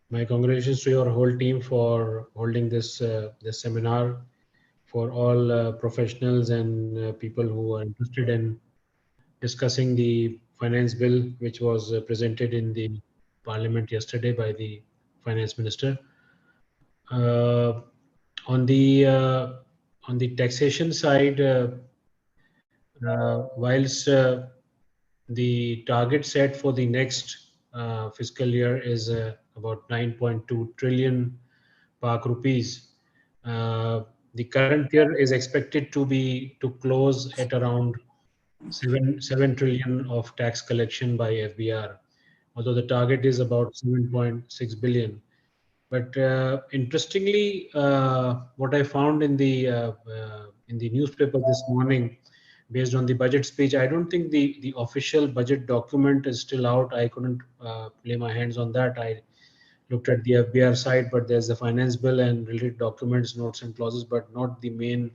My congratulations to your whole team for holding this seminar for all professionals and people who are interested in discussing the finance bill, which was presented in the parliament yesterday by the finance minister. Uh, on the uh, on the taxation side, whilst the target set for the next fiscal year is about 9.2 trillion Pak rupees. The current year is expected to close at around 7 trillion of tax collection by FBR, although the target is about 7.6 billion. But interestingly, what I found in the newspaper this morning, based on the budget speech, I don't think the official budget document is still out. I couldn't lay my hands on that. I looked at the FBR site, but there's the finance bill and related documents, notes and clauses, but not the main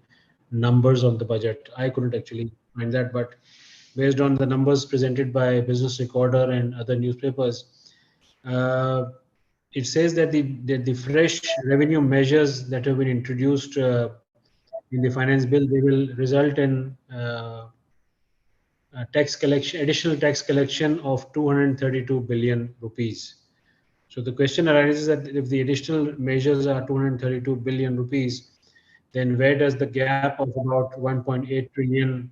numbers on the budget. I couldn't actually find that, but based on the numbers presented by Business Recorder and other newspapers, uh, it says that the fresh revenue measures that have been introduced in the finance bill, they will result in tax collection, additional tax collection of 232 billion rupees. So the question arises that if the additional measures are 232 billion rupees, then where does the gap of about 1.8 trillion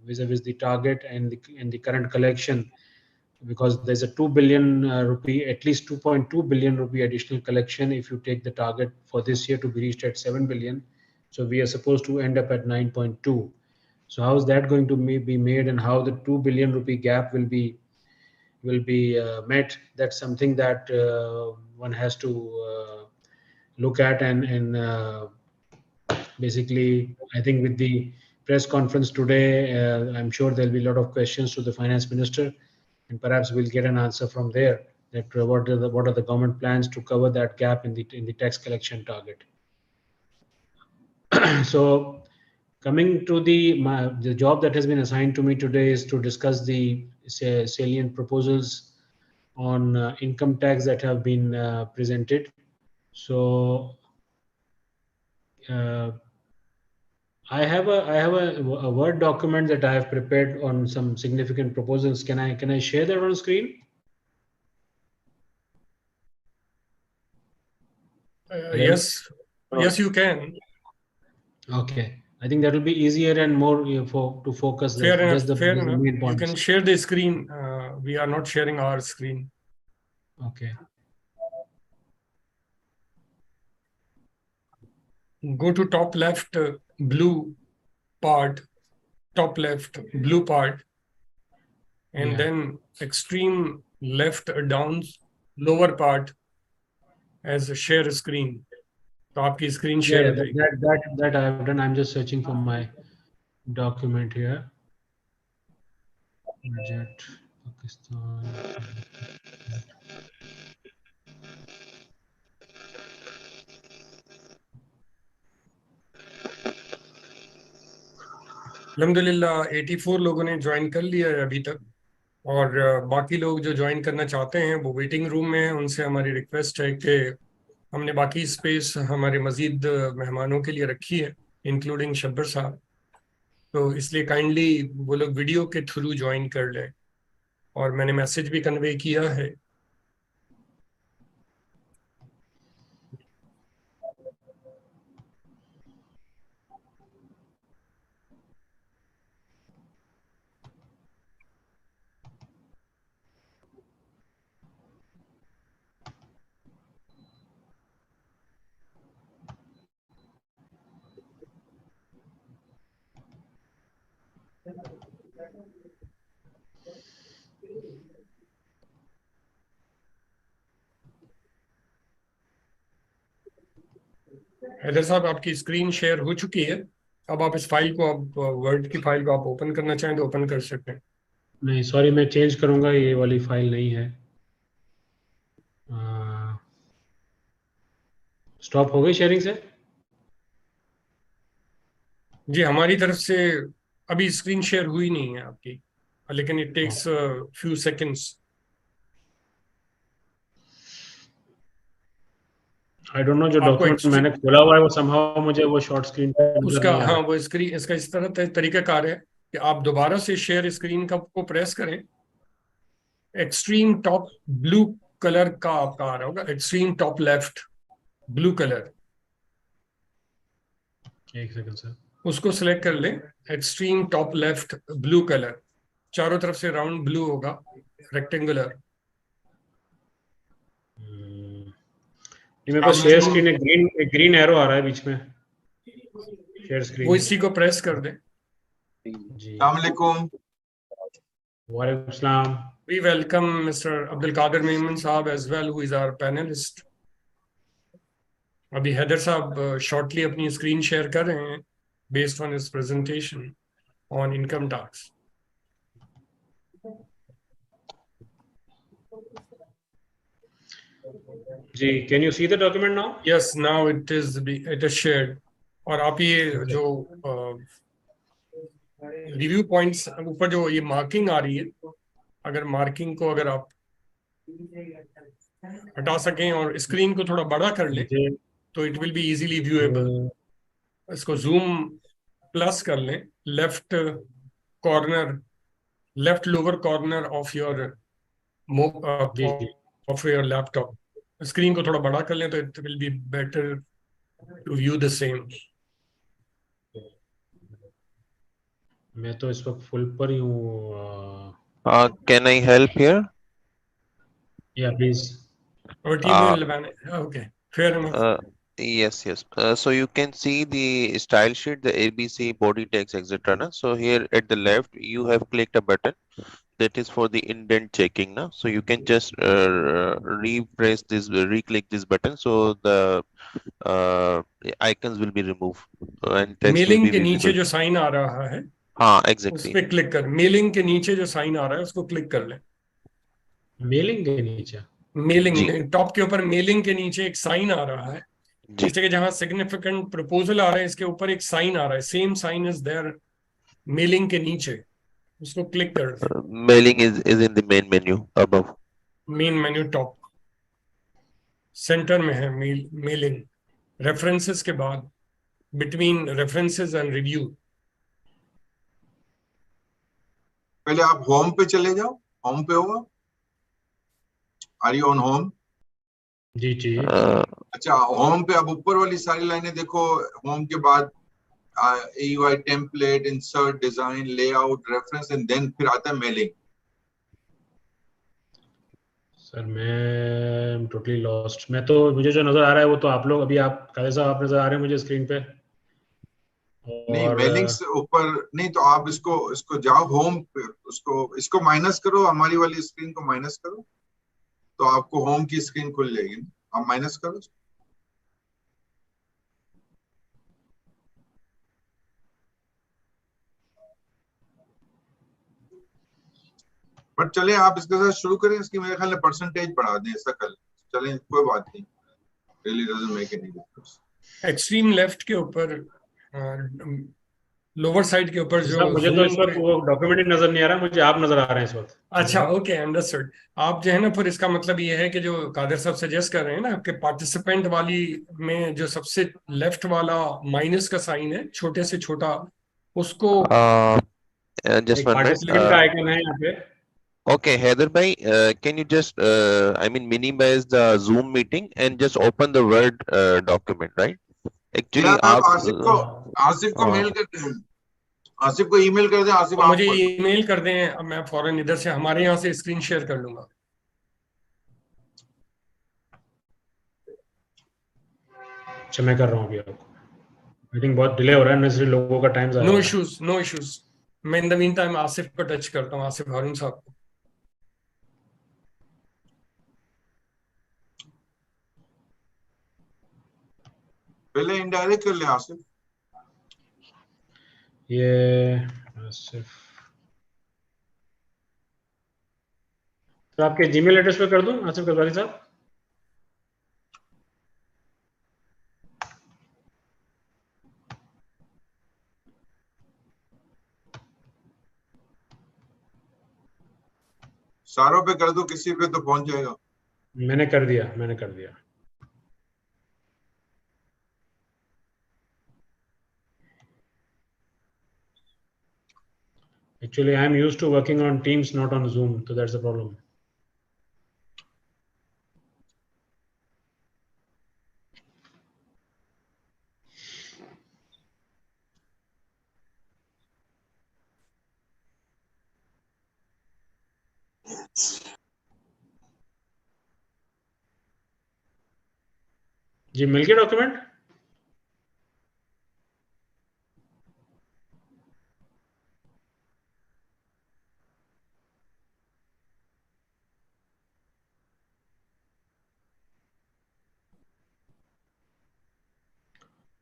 vis-a-vis the target and the current collection, because there's a 2 billion rupee, at least 2.2 billion rupee additional collection if you take the target for this year to be reached at 7 billion. So we are supposed to end up at 9.2. So how is that going to be made, and how the 2 billion rupee gap will be met? That's something that one has to look at, and basically, I think with the press conference today, I'm sure there'll be a lot of questions to the finance minister, and perhaps we'll get an answer from there that what are the government plans to cover that gap in the tax collection target. So coming to the job that has been assigned to me today is to discuss the salient proposals on income tax that have been presented. So uh, I have a Word document that I have prepared on some significant proposals. Can I share that on screen? Yes, you can. Okay. I think that will be easier and more to focus Fair enough. just the main You can points. share the screen. We are not sharing our screen. Okay. Go to top left blue part, top left blue part, and Yeah. then extreme left down lower part as a share screen. तो आपकी screen Yeah, share yeah, हो जाएगी. that I have done. I'm just searching for my document here. Budget, Pakistan. अल्हम्दुलिल्लाह 84 लोगों ने join कर लिया है अभी तक, और बाकी लोग जो ज्वाइन करना चाहते हैं वो वेटिंग रूम में हैं. उनसे हमारी रिक्वेस्ट है कि हमने बाकी स्पेस हमारे मजीद मेहमानों के लिए रखी है, इंक्लूडिंग शब्बर साहब, तो इसलिए काइंडली वो लोग वीडियो के थ्रू ज्वाइन कर लें. और मैंने मैसेज भी कन्वे किया है. हैदर साहब, आपकी स्क्रीन शेयर हो चुकी है. अब आप इस फाइल को, आप वर्ड की फाइल को आप ओपन करना चाहें तो ओपन कर सकते हैं. नहीं, सॉरी, मैं चेंज करूंगा, ये वाली फाइल नहीं है. स्टॉप हो गई शेयरिंग से? जी, हमारी तरफ से अभी स्क्रीन शेयर हुई नहीं है आपकी, लेकिन it takes few seconds. I don't know, जो आपको डॉक्यूमेंट मैंने खोला हुआ है वो समहाउ मुझे वो शॉर्ट स्क्रीन पे नजर उसका, नहीं आ हाँ, रहा। वो स्क्रीन, इसका इस तरह तरीकाकार है कि आप दोबारा से शेयर स्क्रीन का को प्रेस करें। एक्सट्रीम टॉप ब्लू कलर का आपका आ रहा होगा, extreme top left blue colour, एक सेकंड सर। उसको सिलेक्ट कर लें। Extreme top left blue colour, चारों तरफ से राउंड ब्लू होगा, रेक्टेंगुलर। ये मेरे पास आप शेयर जूम, स्क्रीन, एक ग्रीन एरो आ रहा है बीच में, शेयर वो स्क्रीन। इसी को प्रेस कर दें। जी, अस्सलाम वालेकुम। वालेकुम सलाम। We welcome Mr. Abdul Qadir Memon साहब as well, who is our panelist. अभी हैदर साहब शॉर्टली अपनी स्क्रीन शेयर कर रहे हैं based on his presentation on income tax. जी, can you see the document now? Yes, now it is shared. और आप ये जो रिव्यू पॉइंट्स ऊपर जो ये मार्किंग आ रही है, अगर मार्किंग को अगर आप हटा सकें और स्क्रीन को थोड़ा बड़ा कर लें मुझे तो it will be easily viewable. इसको जूम प्लस कर लें, left corner, left lower corner of your जी जी, ऑफ योर लैपटॉप, स्क्रीन को थोड़ा बड़ा कर लें तो it will be better to view the same. मैं तो इस वक्त फुल पर ही हूँ। Can I help here? या प्लीज। और टीम Uh, में लगाने, okay, fair enough. yes. So you can see the style sheet, the ABC, body text, etc. Na? So here at the left, you have clicked a button that is for the indent checking. Na? So you can just re-press this, re-click this button. So the icons will be removed and text will mailing be के नीचे visible. जो sign आ रहा है हाँ, उस exactly. पर click कर, मेलिंग के नीचे जो साइन आ रहा है उसको क्लिक कर लें। मेलिंग के नीचे? मेलिंग जी टॉप के ऊपर, मेलिंग के नीचे एक साइन आ रहा है, जी इस जगह जहां सिग्निफिकेंट प्रपोजल आ रहा है इसके ऊपर एक साइन आ रहा है, same sign is there mailing के नीचे, उसको क्लिक कर दें। Mailing is in the main menu above. Main menu top centre में है मेलिंग, रेफरेंसेस के बाद, बिटवीन रेफरेंसेस एंड रिव्यू। पहले आप होम पे चले जाओ, होम पे होगा। Are you on home? जी जी। अच्छा, होम पे अब ऊपर वाली सारी लाइनें देखो। होम के बाद AUI template, insert, design, layout, reference and then फिर आता है मेलिंग। सर मैं टोटली लॉस्ट। मैं तो, मुझे जो नजर आ रहा है वो तो आप लोग अभी, आप काले साहब आप नजर आ रहे हैं मुझे स्क्रीन पे। नहीं, और मेलिंग से ऊपर नहीं, तो आप इसको इसको जाओ होम पे, इसको माइनस करो, हमारी वाली स्क्रीन को माइनस करो तो आपको होम की स्क्रीन खुल जाएगी ना। आप माइनस करो। बट चले, आप इसके साथ शुरू करें, इसकी मेरे ख्याल में परसेंटेज बढ़ा दें, ऐसा कर लें। चलें, कोई बात नहीं, really doesn't make any difference. Extreme left के ऊपर, लोअर साइड के ऊपर जो साहब मुझे तो इस जूम वक्त पे, वो डॉक्यूमेंट ही नजर नहीं आ रहा, मुझे आप नजर आ रहे हैं इस वक्त। अच्छा, ओके, अंडरस्टूड। आप जो है ना, फिर इसका मतलब ये है कि जो कादिर साहब सजेस्ट कर रहे हैं ना, आपके पार्टिसिपेंट वाली में जो सबसे लेफ्ट वाला माइनस का साइन है, छोटे से छोटा, उसको, uh, just एक 1 minute. पार्टिसिपेंट का आइकन है यहाँ पे। Okay, Heather bhai, can you just, I mean, minimize the Zoom meeting and just open the Word document, right? Actually, यार आप आप, आसिफ को मेल कर, आसिफ को ईमेल कर दें। आसिफ और आप मुझे कर दो। ईमेल कर दें, अब मैं फौरन इधर से हमारे यहाँ से स्क्रीन शेयर कर लूंगा। अच्छा मैं कर रहा हूँ अभी आपको। मीटिंग बहुत डिले हो रहा है, नेसेसरी लोगों का टाइम ज़ाया नो हो रहा है। Issues, no issues. मैं in the mean time Asif को टच करता हूँ, आसिफ हारून साहब को। पहले इनडायरेक्ट कर ले आसिफ। ये सिर्फ तो आपके जीमेल एड्रेस पे कर दूं आसिफ कजवाली साहब? सारों पे कर दो, किसी पे तो पहुंच जाएगा। मैंने कर दिया, मैंने कर दिया। Actually, I'm used to working on Teams, not on Zoom, so that's the problem. जी मिल गया डॉक्यूमेंट?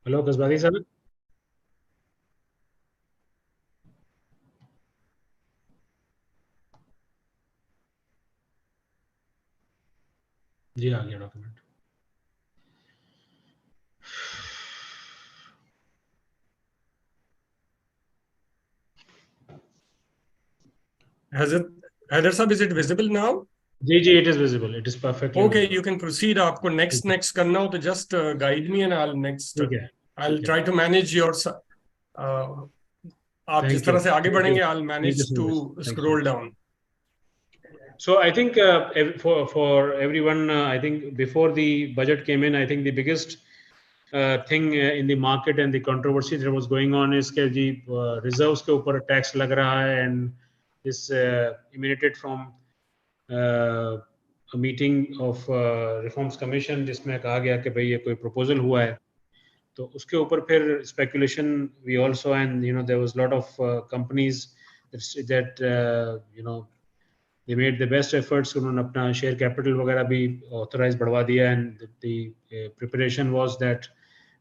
हेलो कसबादी साहब? जी आ गया document. Has it, Haider Sahab, is it visible now? जी, it is visible. It is perfectly Okay, visible. you can proceed. आपको next करना हो तो just guide me and I'll next. ठीक है. I'll try to manage your. आप जिस तरह से आगे बढ़ेंगे, I'll manage to scroll down. So I think for everyone, I think before the budget came in, I think the biggest thing in the market and the controversy that was going on is कि जी reserves के ऊपर tax लग रहा है, and this emanated from a meeting of Reforms Commission जिसमें कहा गया कि भाई ये कोई proposal हुआ है, तो उसके ऊपर फिर speculation we also, and there was a lot of companies that they made the best efforts. उन्होंने अपना share capital वगैरह भी authorize बढ़वा दिया, and the preparation was that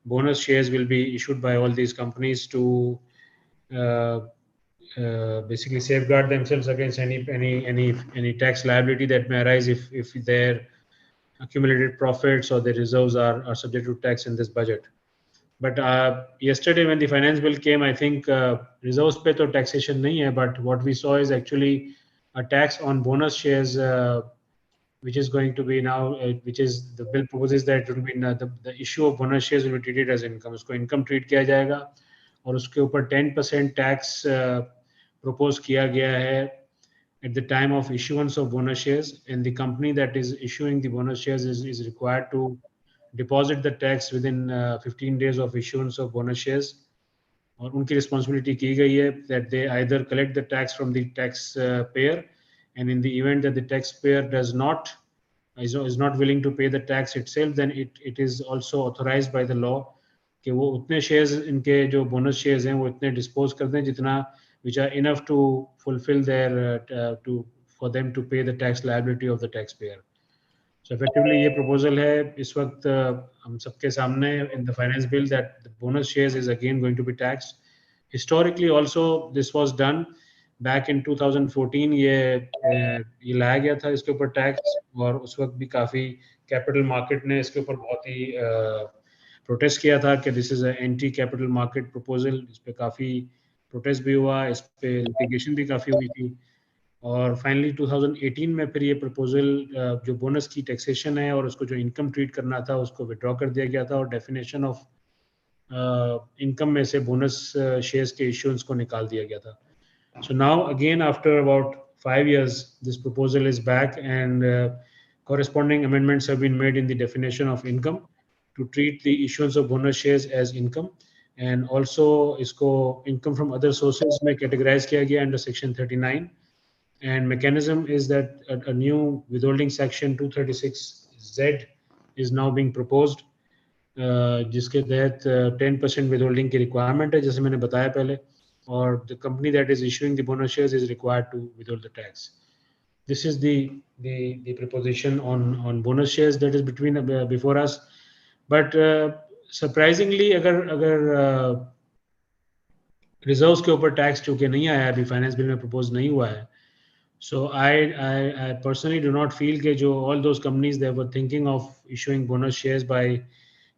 bonus shares will be issued by all these companies to basically safeguard themselves against any tax liability that may arise if their accumulated profits or their reserves are subject to tax in this budget. But yesterday when the finance bill came, I think reserves पे तो taxation नहीं है, but what we saw is actually a tax on bonus shares, which is going to be now, which is the bill proposes that it will be the issue of bonus shares will be treated as income. उसको income treat किया जाएगा और उसके ऊपर 10% tax propose किया गया है at the time of issuance of bonus shares, and the company that is issuing the bonus shares is required to deposit the tax within 15 days of issuance of bonus shares. और उनकी responsibility की गई है that they either collect the tax from the tax payer, and in the event that the taxpayer is not willing to pay the tax itself, then it is also authorized by the law कि वो उतने shares इनके जो bonus shares हैं वो इतने dispose कर दें जितना which are enough to fulfill their for them to pay the tax liability of the taxpayer. So effectively ये proposal है इस वक्त हम सबके सामने in the finance bill that the bonus shares is again going to be taxed. Historically also this was done back in 2014. ये लाया गया था इसके ऊपर टैक्स, और उस वक्त भी काफ़ी कैपिटल मार्केट ने इसके ऊपर बहुत ही प्रोटेस्ट किया था कि this is a anti capital market proposal. इस पर काफ़ी प्रोटेस्ट भी हुआ, इस पे लिटिगेशन भी काफ़ी हुई थी, और फाइनली 2018 में फिर ये प्रपोजल जो बोनस की टैक्सेशन है और उसको जो इनकम ट्रीट करना था उसको विड्रॉ कर दिया गया था, और डेफिनेशन ऑफ इनकम में से बोनस शेयर्स के इश्यूएंस को निकाल दिया गया था. So now again after about 5 years this proposal is back, and corresponding amendments have been made in the definition of income to treat the issuance of bonus shares as income, and also इसको income from other sources में categorize किया गया under section 39, and mechanism is that a new withholding section 236Z is now being proposed, जिसके तहत 10% withholding की requirement है जैसे मैंने बताया पहले, or the company that is issuing the bonus shares is required to withhold the tax. This is the proposition on bonus shares that is before us. But surprisingly अगर reserves के ऊपर tax चूंकि नहीं आया अभी फाइनेंस बिल में propose नहीं हुआ है, so I personally do not feel कि जो all those companies that were thinking of issuing bonus shares by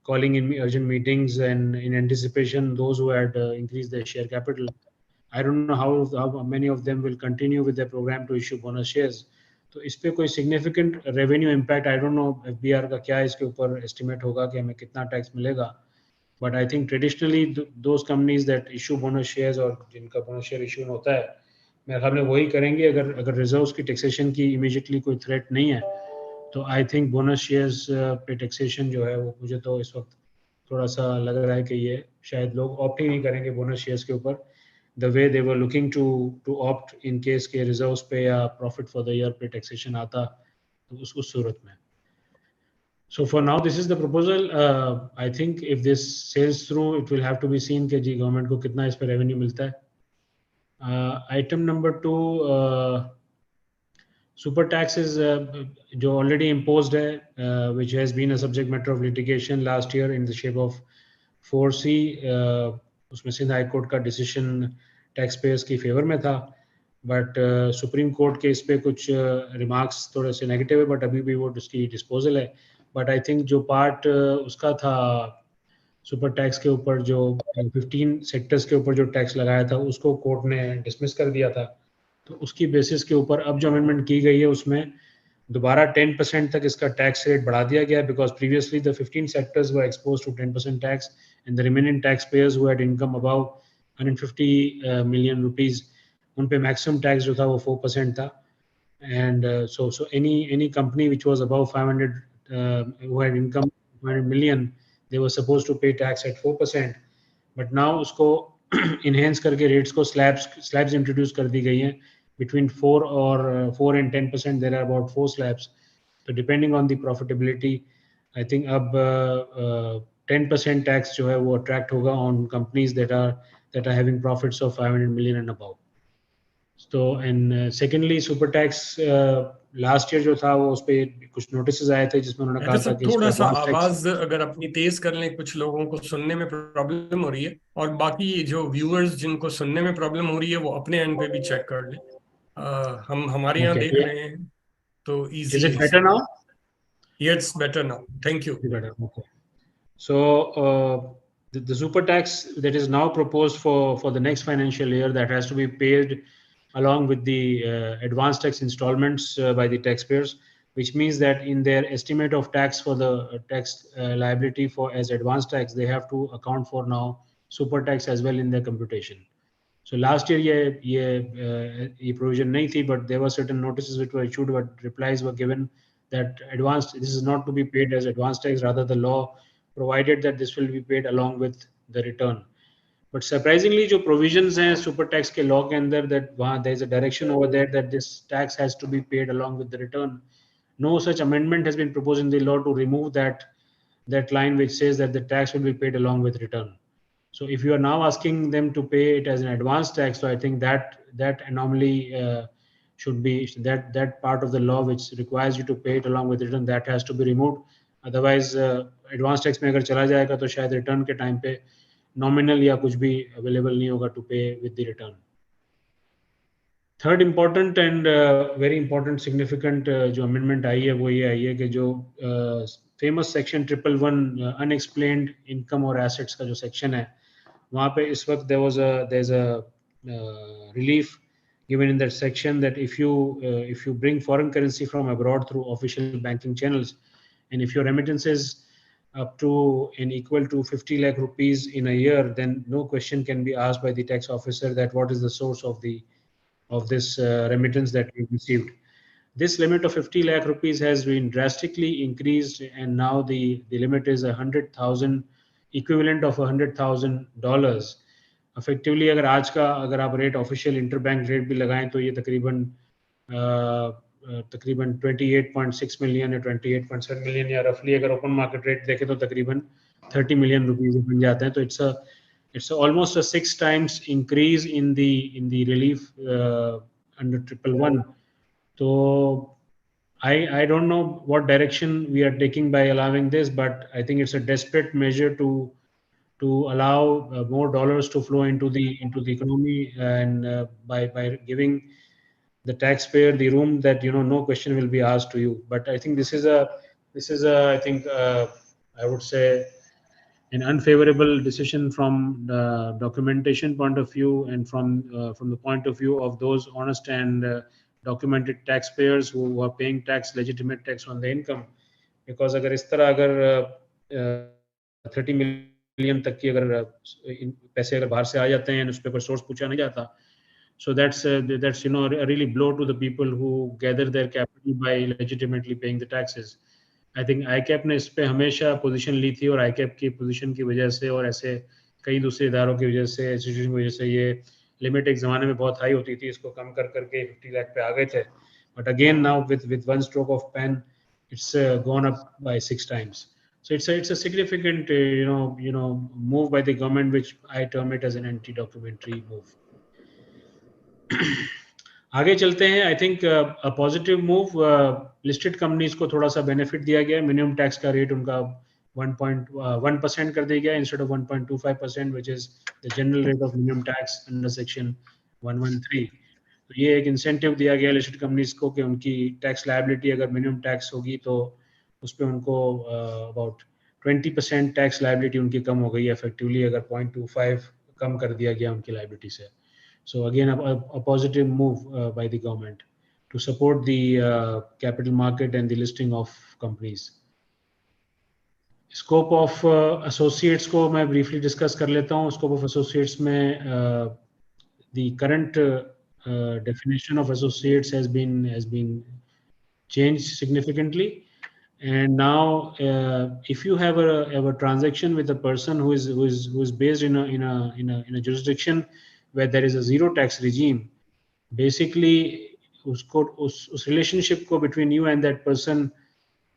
calling in urgent meetings and in anticipation those who had increased their share capital, I don't know how many of them will continue with their program to issue bonus shares. तो इस पे कोई significant revenue impact I don't know FBR का क्या इसके ऊपर estimate होगा कि हमें कितना tax मिलेगा, but I think traditionally those companies that issue bonus shares और जिनका bonus share issue होता है मेरे ख्याल में वही करेंगे अगर रिजर्व्स की टैक्सेशन की इमीडिएटली कोई थ्रेट नहीं है तो आई थिंक बोनस शेयर्स पे टैक्सेशन जो है वो मुझे तो इस वक्त थोड़ा सा लग रहा है कि ये शायद लोग ऑप्ट ही नहीं करेंगे बोनस शेयर्स के ऊपर the way they were looking to opt in case के रिजर्व्स पे या प्रॉफिट फॉर द ईयर पे टैक्सेशन आता तो उस सूरत में. So for now, this is the proposal. I think if this sails through, it will have to be seen कि जी government को कितना इस पर रेवेन्यू मिलता है. Item number 2, super tax is जो already imposed है, which has been a subject matter of litigation last year in the shape of 4C. उसमें सिंध हाई कोर्ट का डिसीजन टैक्स पेयर्स की फेवर में था, बट सुप्रीम कोर्ट के इस पे कुछ रिमार्क्स थोड़े से नेगेटिव है, बट अभी भी वो उसकी डिस्पोजल है. बट आई थिंक जो पार्ट उसका था सुपर टैक्स के ऊपर जो 15 सेक्टर्स के ऊपर जो टैक्स लगाया था उसको कोर्ट ने डिसमिस कर दिया था. तो उसकी बेसिस के ऊपर अब जो अमेंडमेंट की गई है उसमें दोबारा 10% तक इसका टैक्स रेट बढ़ा दिया गया, because previously the 15 sectors were exposed to 10% tax and the remaining tax payers who had income above 150 million rupees, उन पे मैक्सिमम टैक्स जो था वो 4% था. And so any company which was above 500 who had income 500 million, they were supposed to pay tax at 4%. But now उसको enhance करके rates को slabs introduce कर दी गई हैं between 4 and 10%. There are about 4 slabs. So depending on the profitability, I think अब 10% tax जो है वो attract होगा on companies that are having profits of 500 million and above. तो and secondly super tax last year जो था वो उस पे कुछ नोटिस आए थे जिसमें उन्होंने कहा था कि थोड़ा सा आवाज अगर अपनी तेज कर लें, कुछ लोगों को सुनने में प्रॉब्लम हो रही है, और बाकी जो व्यूअर्स जिनको सुनने में प्रॉब्लम हो रही है वो अपने एंड पे भी चेक कर लें. हम हमारे यहाँ देख रहे हैं तो easy. Is it better now? It's better now. Thank you. Better. Okay. So the super tax that is now proposed for the next financial year, that has to be paid along with the advanced tax installments by the taxpayers, which means that in their estimate of tax for the tax liability for as advanced tax, they have to account for now super tax as well in their computation. So last year ये provision नहीं थी, but there were certain notices which were issued, but replies were given that this is not to be paid as advanced tax, rather the law provided that this will be paid along with the return. But surprisingly जो provisions हैं super tax के law के अंदर, that वहाँ there is a direction over there that this tax has to be paid along with the return. No such amendment has been proposed in the law to remove that line which says that the tax will be paid along with return. So if you are now asking them to pay it as an advanced tax, so I think that anomaly should be that part of the law which requires you to pay it along with return, that has to be removed. Otherwise advanced tax में अगर चला जाएगा तो शायद return के time पे nominal या कुछ भी available नहीं होगा to pay with the return. Third important and very important significant जो amendment आई है वो ये आई है कि जो famous section 111 unexplained income or assets का जो section है, वहाँ पे इस वक्त there's a relief given in that section that if you bring foreign currency from abroad through official banking channels, and if your remittances up to and equal to 50 lakh rupees in a year, then no question can be asked by the tax officer that what is the source of this remittance that you received. This limit of 50 lakh rupees has been drastically increased, and now the limit is 100,000, equivalent of $100,000. Effectively अगर आज का अगर आप rate official interbank rate भी लगाएं तो ये तकरीबन 28.6 मिलियन या 28.7 मिलियन या रफली अगर ओपन मार्केट रेट देखें तो तकरीबन 30 मिलियन रुपीस बन जाते हैं. तो it's almost a 6 times increase in the relief under 111. So I don't know what direction we are taking by allowing this, but I think it's a desperate measure to allow more dollars to flow into the economy, and by giving the taxpayer the room that no question will be asked to you. But I think this is a I think I would say an unfavorable decision from the documentation point of view, and from the point of view of those honest and documented taxpayers who are paying tax, legitimate tax on the income. Because अगर इस तरह अगर 30 million तक की अगर पैसे अगर बाहर से आ जाते हैं उस पर कोई सोर्स पूछा नहीं जाता, So that's a really blow to the people who gather their capital by legitimately paying the taxes. I think ICAP ने इस पे हमेशा पोजीशन ली थी, और आईकैप की पोजीशन की वजह से और ऐसे कई दूसरे इदारों की वजह से, इंस्टीट्यूशन की वजह से ये लिमिट एक ज़माने में बहुत हाई होती थी, इसको कम कर करके 50 लाख पे आ गए थे. But again now with one stroke of pen, it's gone up by 6 times. So it's a significant move by the government, which I term it as an anti-documentary move. आगे चलते हैं. I think a positive move, listed companies को थोड़ा सा benefit दिया गया. Minimum tax का rate उनका 1.1% कर दिया गया instead of 1.25%, which is the general rate of minimum tax under section 113. तो ये एक इंसेंटिव दिया गया लिस्टेड कंपनीज को कि उनकी टैक्स लायबिलिटी अगर मिनिमम टैक्स होगी तो उस पर उनको अबाउट 20% टैक्स लायबिलिटी उनकी कम हो गई इफेक्टिवली, अगर 0.25 कम कर दिया गया उनकी लायबिलिटी से. So again, a positive move by the government to support the capital market and the listing of companies. Scope of associates को मैं briefly discuss कर लेता हूँ. Scope of associates में the current definition of associates has been changed significantly, and now if you have a transaction with a person who is based in a jurisdiction where there is a zero tax regime, basically उस relationship को between you and that person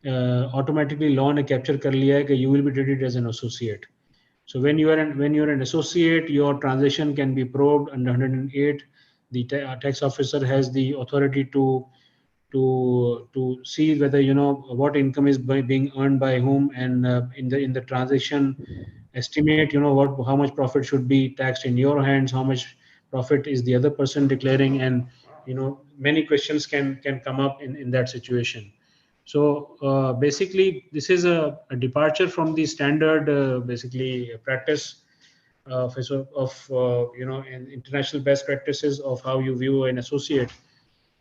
automatically law ने capture कर लिया है कि you will be treated as an associate. So when you are an associate, your transaction can be probed under 108. The tax officer has the authority to see whether what income is being earned by whom, and in the transaction estimate how much profit should be taxed in your hands, how much profit is the other person declaring, and many questions can come up in that situation. So basically this is a departure from the standard basically practice of international best practices of how you view an associate.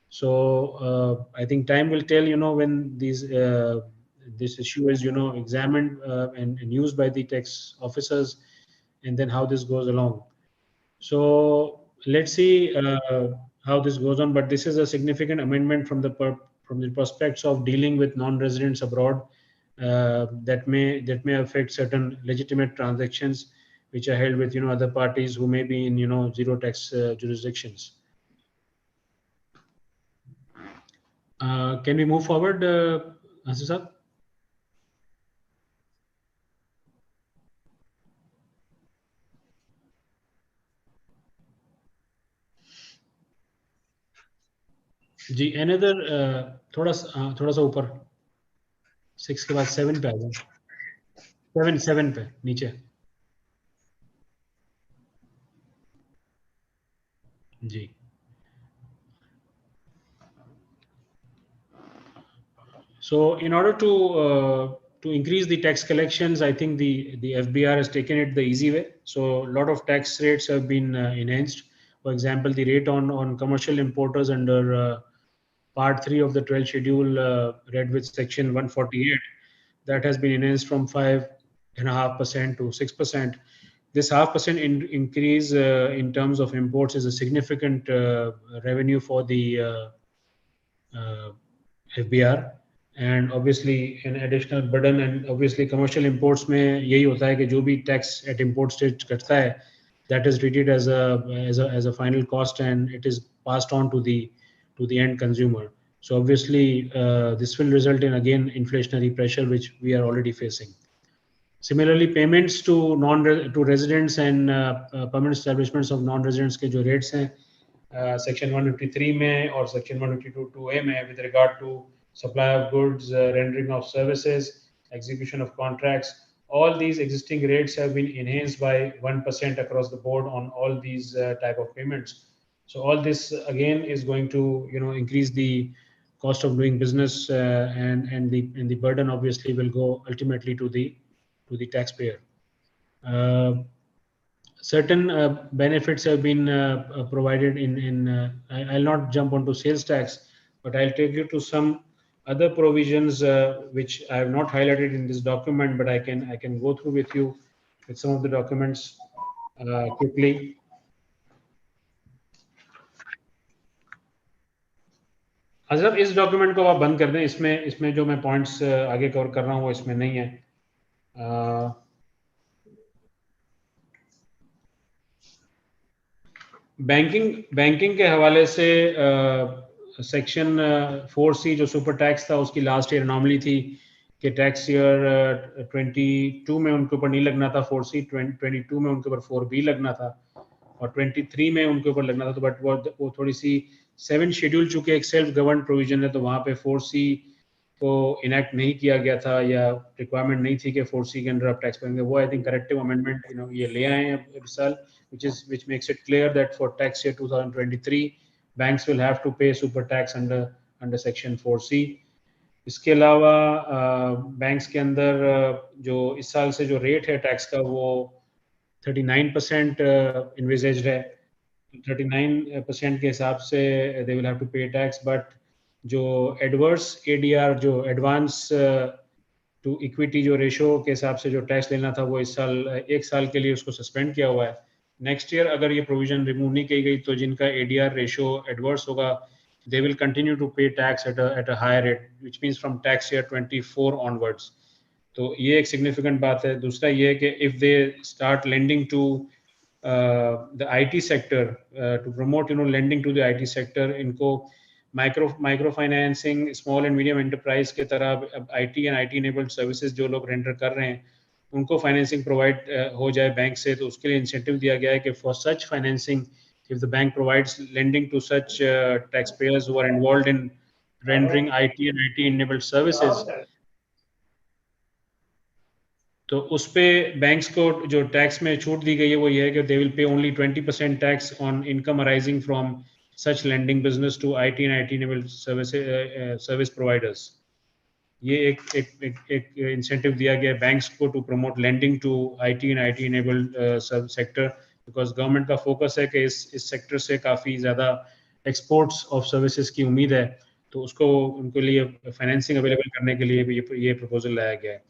So I think time will tell when this issue is examined and used by the tax officers, and then how this goes along. So let's see how this goes on, but this is a significant amendment from the prospects of dealing with non-residents abroad that may affect certain legitimate transactions which are held with other parties who may be in zero tax jurisdictions. Can we move forward, Asif sir? Ji another थोड़ा सा ऊपर 6 के बाद 7 पे आ जाए. 7 पे नीचे जी. So in order to increase the tax collections, I think the FBR has taken it the easy way. So a lot of tax rates have been enhanced. For example, the rate on commercial importers under Part 3 of the 12th schedule, read with Section 148, that has been enhanced from 5.5% to 6%. This 0.5% increase in terms of imports is a significant revenue for the FBR, and obviously an additional burden. And obviously commercial imports में यही होता है कि जो भी tax at import stage कटता है, that is treated as a final cost, and it is passed on to the end consumer. So obviously this will result in again inflationary pressure, which we are already facing. Similarly, payments to residents and permanent establishments of non-residents के जो rates हैं Section 153 में और Section 152(2)A में with regard to supply of goods, rendering of services, execution of contracts, all these existing rates have been enhanced by 1% across the board on all these type of payments. So all this again is going to increase the cost of doing business, and the burden obviously will go ultimately to the taxpayer. Certain benefits have been provided I'll not jump onto sales tax, but I'll take you to some other provisions which I have not highlighted in this document, but I can go through with you with some of the documents quickly. हजरत इस document को आप बंद कर दें, इसमें जो मैं points आगे कवर कर रहा हूँ वो इसमें नहीं है। बैंकिंग के हवाले से सेक्शन 4C जो सुपर टैक्स था उसकी लास्ट ईयर अनॉमली थी कि टैक्स ईयर 22 में उनके ऊपर नहीं लगना था 4C, 22 में उनके ऊपर 4B लगना था और 23 में उनके ऊपर लगना था। तो बट वो थोड़ी सी 7 शेड्यूल चूंकि एक सेल्फ गवर्न प्रोविजन है तो वहाँ पे 4C को इनेक्ट नहीं किया गया था या रिक्वायरमेंट नहीं थी कि 4C के अंदर आप टैक्स पेंगे। वो आई थिंक करेक्टिव अमेंडमेंट ये ले आए हैं इस साल, which makes it clear that for tax year 2023 banks will have to pay super tax under section 4C। इसके अलावा बैंक्स के अंदर जो इस साल से जो रेट है टैक्स का वो 39% इन्विजेज्ड है। 39% के हिसाब से दे विल हैव टू पे टैक्स, बट जो एडवर्स एडीआर जो एडवांस टू इक्विटी जो रेशो के हिसाब से जो टैक्स लेना था वो इस साल 1 साल के लिए उसको सस्पेंड किया हुआ है। नेक्स्ट ईयर अगर ये प्रोविजन रिमूव नहीं की गई तो जिनका एडीआर रेशो एडवर्स होगा they will continue to pay tax at a higher rate, which means from tax year 24 onwards। तो ये एक significant बात है। दूसरा ये है कि if they start lending to the IT sector, to promote lending to the IT sector, इनको micro financing, small and medium enterprise के तरह अब IT and IT enabled services जो लोग रेंडर कर रहे हैं उनको फाइनेंसिंग प्रोवाइड हो जाए बैंक से, तो उसके लिए इंसेंटिव दिया गया है कि for such financing if the bank provides lending to such taxpayers who are involved in rendering IT and IT enabled services, तो उस पे बैंक्स को जो टैक्स में छूट दी गई है वो ये है कि they will pay only 20% tax on income arising from such lending business to IT and IT enabled service providers. ये एक इंसेंटिव दिया गया है बैंक्स को to promote lending to IT and IT enabled sector, because government का focus है कि इस सेक्टर से काफ़ी ज़्यादा एक्सपोर्ट्स ऑफ सर्विसेज की उम्मीद है, तो उसको उनके लिए फाइनेंसिंग अवेलेबल करने के लिए भी ये प्रपोजल लाया गया है।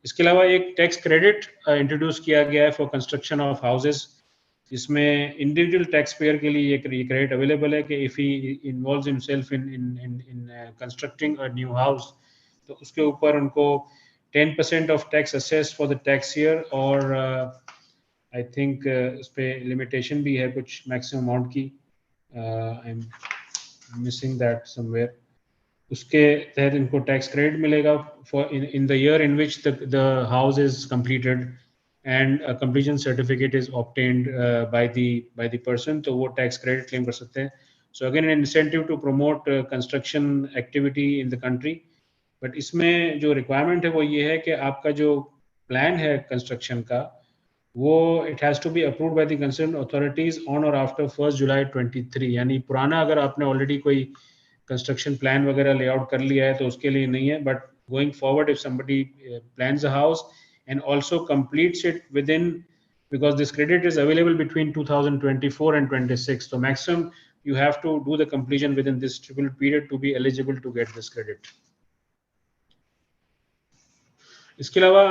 इसके अलावा एक टैक्स क्रेडिट इंट्रोड्यूस किया गया है फॉर कंस्ट्रक्शन ऑफ हाउसेज, जिसमें इंडिविजुअल टैक्स पेयर के लिए ये क्रेडिट अवेलेबल है कि if he involves himself in constructing a new house तो उसके ऊपर उनको 10% of tax assess for the tax year, और आई थिंक उस पर लिमिटेशन भी है कुछ मैक्सिमम अमाउंट की, I am missing that somewhere. उसके तहत इनको टैक्स क्रेडिट मिलेगा for in the year in which the house is completed and completion certificate is obtained by the person, तो वो टैक्स क्रेडिट क्लेम कर सकते हैं। So again an incentive to promote construction activity in the country, but इसमें जो requirement है वो ये है कि आपका जो प्लान है कंस्ट्रक्शन का वो it has to be approved by the concern authorities on और आफ्टर 1 जुलाई 23। यानी पुराना अगर आपने ऑलरेडी कोई कंस्ट्रक्शन प्लान वगैरह लेआउट कर लिया है तो उसके लिए नहीं है, but going forward if somebody plans a house and also completes it with in, because this credit is available between 2024 and 26, so maximum you have to do the completion within this stipulated period to be eligible to get this credit। इसके अलावा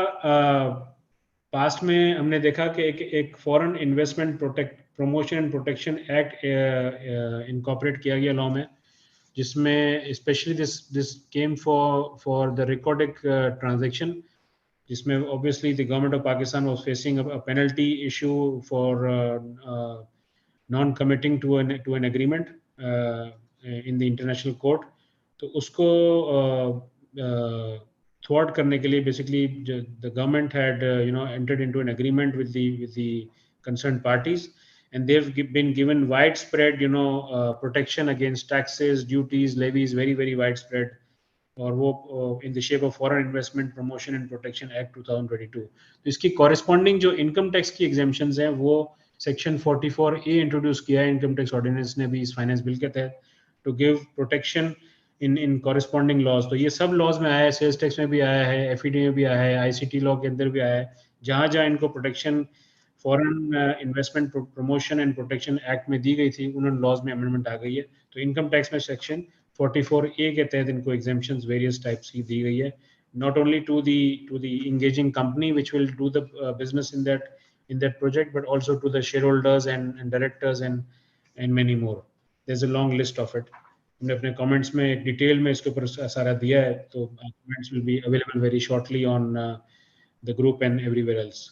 past में हमने देखा कि एक foreign investment promotion and protection act incorporate किया गया law में, जिसमें specially this came for the Reko Diq transaction, जिसमें obviously the government of Pakistan was facing a penalty issue for non committing to an agreement in the international court. तो उसको thwart करने के लिए basically the government had entered into an agreement with the concerned parties, and they've been given widespread protection against taxes, duties, levies, very very widespread, और वो in the shape of Foreign Investment Promotion and Protection Act 2022। तो इसकी corresponding जो income tax की exemptions हैं वो section 44A introduce किया है इनकम टैक्स ऑर्डिनेंस ने भी इस फाइनेंस बिल के तहत, to give protection in corresponding laws. तो ये सब लॉज में आया है, सेल्स टैक्स में भी आया है, एफईडी में भी आया है, आईसीटी लॉ के अंदर भी आया है, जहाँ जहाँ इनको protection foreign investment promotion and protection act में दी गई थी उन लॉज में अमेंडमेंट आ गई है। तो इनकम टैक्स में सेक्शन 44A के तहत इनको एग्जेम्पशंस वेरियस टाइप्स की दी गई है, not only to the engaging company which will do the business in that project, but also to the share holders and directors and many more. There is a long list of it. हमने अपने comments में detail में इसके ऊपर सारा दिया है, तो comments will be available very shortly on the group and everywhere else.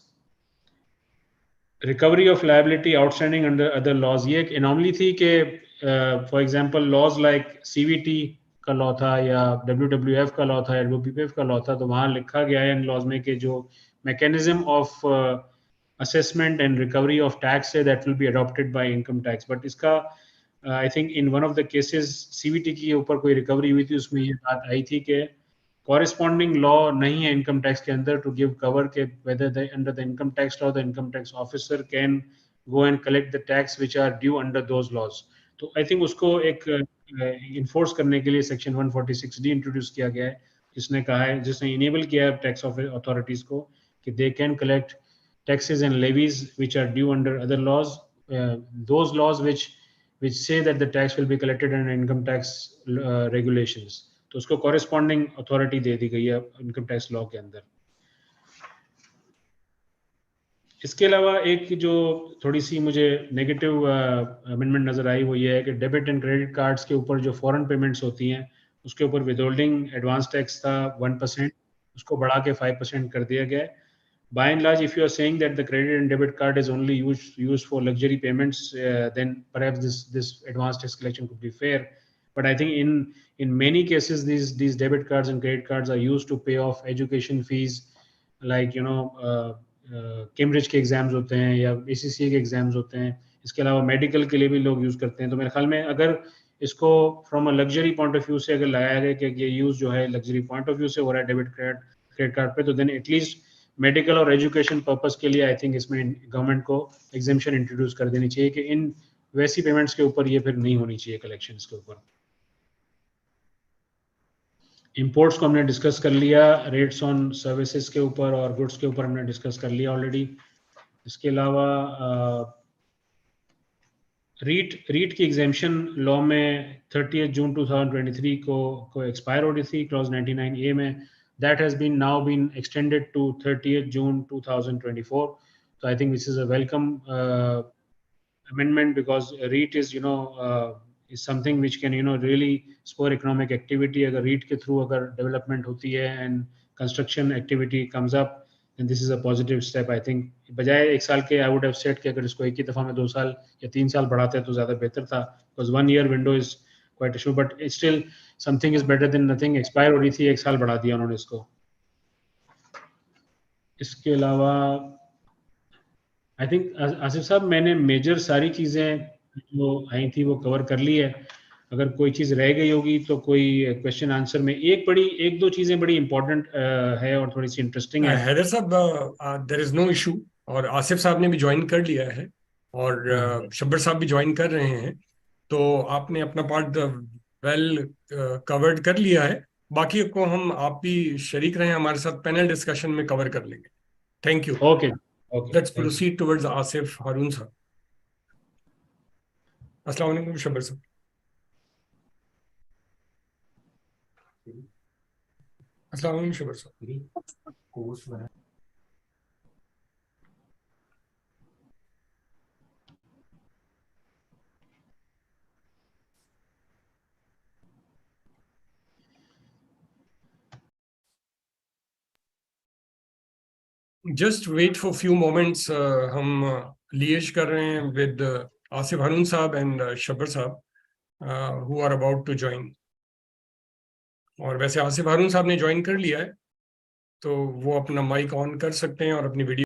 Recovery of liability outstanding under other laws, ये एक एनॉमली थी कि for example laws like CVT का लॉ था या डब्ल्यूडब्ल्यूएफ का लॉ था या डब्ल्यूपीपीएफ का लॉ था, तो वहाँ लिखा गया है इन लॉज में कि जो mechanism of assessment and recovery of tax है that will be adopted by income tax, but इसका I think in one of the cases CVT के ऊपर कोई रिकवरी हुई थी, उसमें ये बात आई थी कि corresponding law नहीं है income tax के अंदर to give cover के whether the under the income tax law the income tax officer can go and collect the tax which are due under those laws. तो I think उसको एक enforce करने के लिए section 146D introduce किया गया है, जिसने कहा है, जिसने enable किया है tax authorities को कि they can collect taxes and levies which are due under other laws, those laws which say that the tax will be collected under income tax regulations. तो उसको corresponding authority दे दी गई है income tax law के अंदर। इसके अलावा एक जो थोड़ी सी मुझे नेगेटिव अमेंडमेंट नजर आई वो ये है कि डेबिट एंड क्रेडिट कार्ड्स के ऊपर जो फॉरेन पेमेंट्स होती हैं उसके ऊपर विदहोल्डिंग एडवांस टैक्स था 1%, उसको बढ़ा के 5% कर दिया गया है। By and large, if you are saying that the credit and debit card is only used for luxury payments, then perhaps this advanced tax collection could be fair. But I think in many cases these debit cards and credit cards are used to pay off education fees, like Cambridge के exams होते हैं या ACCA के exams होते हैं। इसके अलावा medical के लिए भी लोग यूज़ करते हैं। तो मेरे ख्याल में अगर इसको from a luxury point of view से अगर लगाया गया कि ये यूज़ जो है लग्जरी पॉइंट ऑफ व्यू से हो रहा है डेबिट क्रेडिट कार्ड पे, तो देन एटलीस्ट मेडिकल और एजुकेशन पर्पस के लिए आई थिंक इसमें गवर्नमेंट को एग्जेम्पशन इंट्रोड्यूस कर देनी चाहिए कि इन वैसी पेमेंट्स के ऊपर ये फिर नहीं होनी चाहिए कलेक्शंस के ऊपर। इंपोर्ट्स को हमने डिस्कस कर लिया, रेट्स ऑन सर्विसेज के ऊपर और गुड्स के ऊपर हमने डिस्कस कर लिया ऑलरेडी। इसके अलावा रीट की एग्जेम्पशन लॉ में 30 जून 2023 को एक्सपायर हो रही थी क्लॉज 99A में, that has been now been extended to 30th June 2024. So I think this is a welcome amendment because REIT is is something which can really spur economic activity. अगर REIT के through अगर development होती है and construction activity comes up, then this is a positive step. I think बजाय एक साल के I would have said कि अगर इसको एक ही दफा में 2 साल या 3 साल बढ़ाते तो ज़्यादा बेहतर था, because 1 year window is quite a show, but it's still something is better than nothing. Expire हो रही थी, 1 साल बढ़ा दिया उन्होंने इसको। इसके अलावा आई थिंक आसिफ साहब मैंने मेजर सारी चीज़ें जो आई थी वो कवर कर ली है। अगर कोई चीज़ रह गई होगी तो कोई क्वेश्चन आंसर में एक दो चीज़ें बड़ी इंपॉर्टेंट है और थोड़ी सी इंटरेस्टिंग है। हैदर साहब, देयर इज नो इशू, और आसिफ साहब ने भी ज्वाइन कर लिया है और शब्बर साहब भी ज्वाइन कर रहे हैं, तो आपने अपना पार्ट वेल कवर्ड कर लिया है। बाकी को हम, आप भी शरीक रहे हमारे साथ पैनल डिस्कशन में कवर कर लेंगे। Thank you. Okay, let's proceed towards Asif Haroon साहब। अस्सलाम वालेकुम शब्बर साहब। अस्सलाम वालेकुम शब्बर साहब। Just wait for few moments, हम लिएज कर रहे हैं विद आसिफ हारून साहब एंड शब्बर साहब who are about to join. और वैसे आसिफ हारून साहब ने ज्वाइन कर लिया है, तो वो अपना माइक ऑन कर सकते हैं और अपनी वीडियो।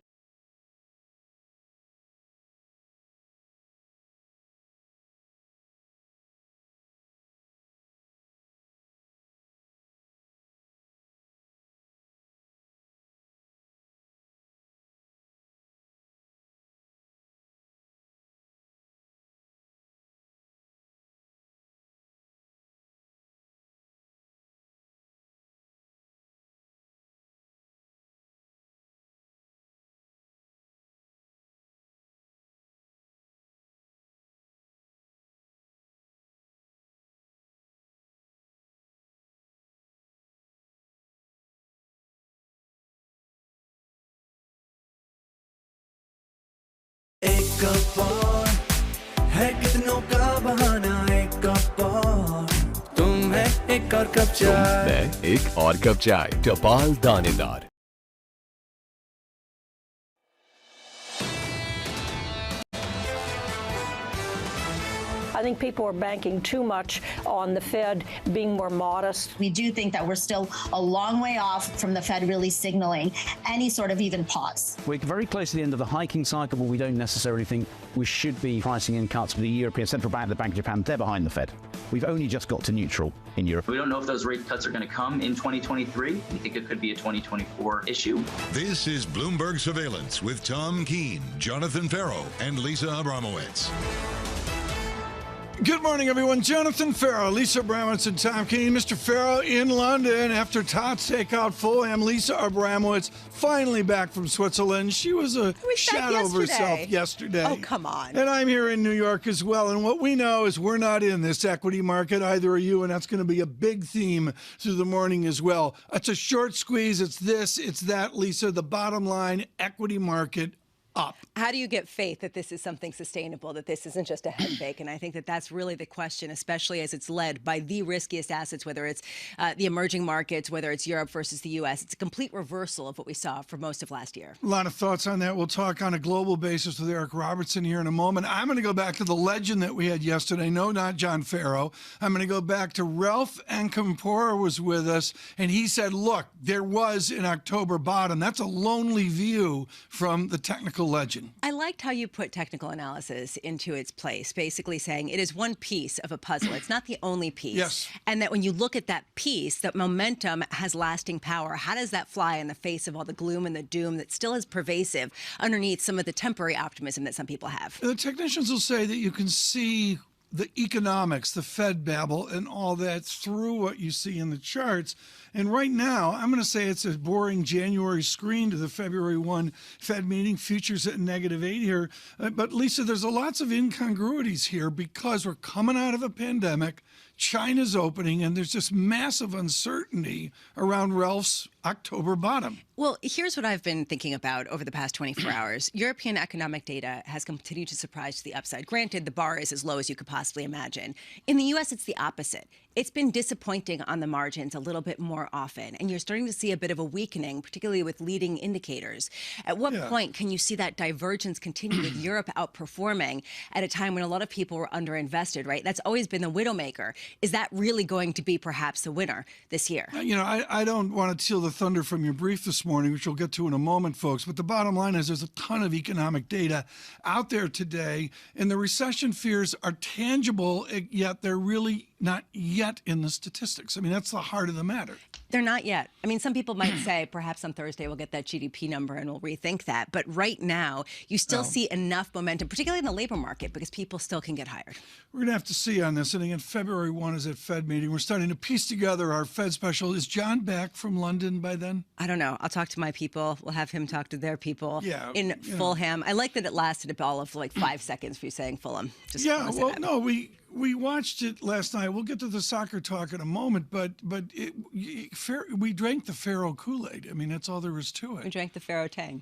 एक कप और है कितनों का बहाना, एक कप और एक और कप चाय। मैं एक और कप चाय, टपाल दानेदार। I think people are banking too much on the Fed being more modest. We do think that we're still a long way off from the Fed really signaling any sort of even pause. We're very close to the end of the hiking cycle, but we don't necessarily think we should be pricing in cuts for the European Central Bank, the Bank of Japan. They're behind the Fed. We've only just got to neutral in Europe. We don't know if those rate cuts are going to come in 2023. We think it could be a 2024 issue. This is Bloomberg Surveillance with Tom Keene, Jonathan Farrow, and Lisa Abramowitz. Good morning, everyone. Jonathan Farrow, Lisa Abramowitz, and Tom Keene. Mr. Farrow in London after Tots Takeout Fulham. Lisa Abramowitz finally back from Switzerland. She was a shadow of herself yesterday. Oh, come on. And I'm here in New York as well. And what we know is we're not in this equity market, either are you, and that's going to be a big theme through the morning as well. It's a short squeeze. It's this, it's that, Lisa. The bottom line, equity market up. How do you get faith that this is something sustainable, that this isn't just a head fake? And I think that that's really the question, especially as it's led by the riskiest assets, whether it's the emerging markets, whether it's Europe versus the U.S. It's a complete reversal of what we saw for most of last year. A lot of thoughts on that. We'll talk on a global basis with Eric Robertson here in a moment. I'm going to go back to the legend that we had yesterday. No, not John Farrow. I'm going to go back to Ralph Encampora was with us, and he said, look, there was an October bottom. That's a lonely view from the technical legend. I liked how you put technical analysis into its place, basically saying it is one piece of a puzzle. It's not the only piece. Yes. And that when you look at that piece, that momentum has lasting power. How does that fly in the face of all the gloom and the doom that still is pervasive underneath some of the temporary optimism that some people have? The technicians will say that you can see the economics, the Fed babble, and all that through what you see in the charts. And right now, I'm going to say it's a boring January screen to the February 1 Fed meeting. Futures at -8 here. But Lisa, there's lots of incongruities here because we're coming out of a pandemic. China's opening, and there's just massive uncertainty around Ralph's October bottom. Well, here's what I've been thinking about over the past 24 hours. European economic data has continued to surprise to the upside. Granted, the bar is as low as you could possibly imagine. In the U.S., it's the opposite. It's been disappointing on the margins a little bit more often, and you're starting to see a bit of a weakening, particularly with leading indicators. At what point can you see that divergence continue with Europe outperforming at a time when a lot of people were underinvested, right? That's always been the widowmaker. Is that really going to be perhaps the winner this year? You know, I don't want to steal the thunder from your brief this morning, which we'll get to in a moment, folks. But the bottom line is there's a ton of economic data out there today, and the recession fears are tangible, yet they're really not yet in the statistics. I mean, that's the heart of the matter. They're not yet. I mean, some people might say perhaps on Thursday we'll get that GDP number and we'll rethink that. But right now, you still see enough momentum, particularly in the labor market, because people still can get hired. We're going to have to see on this. And again, February 1 is at Fed meeting. We're starting to piece together our Fed special. Is John back from London by then? I don't know. I'll talk to my people. We'll have him talk to their people in Fulham. Know. I like that it lasted all of like 5 seconds for you saying Fulham. Just no, we watched it last night. We'll get to the soccer talk in a moment, but we drank the Pharaoh Kool-Aid. I mean, that's all there is to it. We drank the Pharaoh Tang.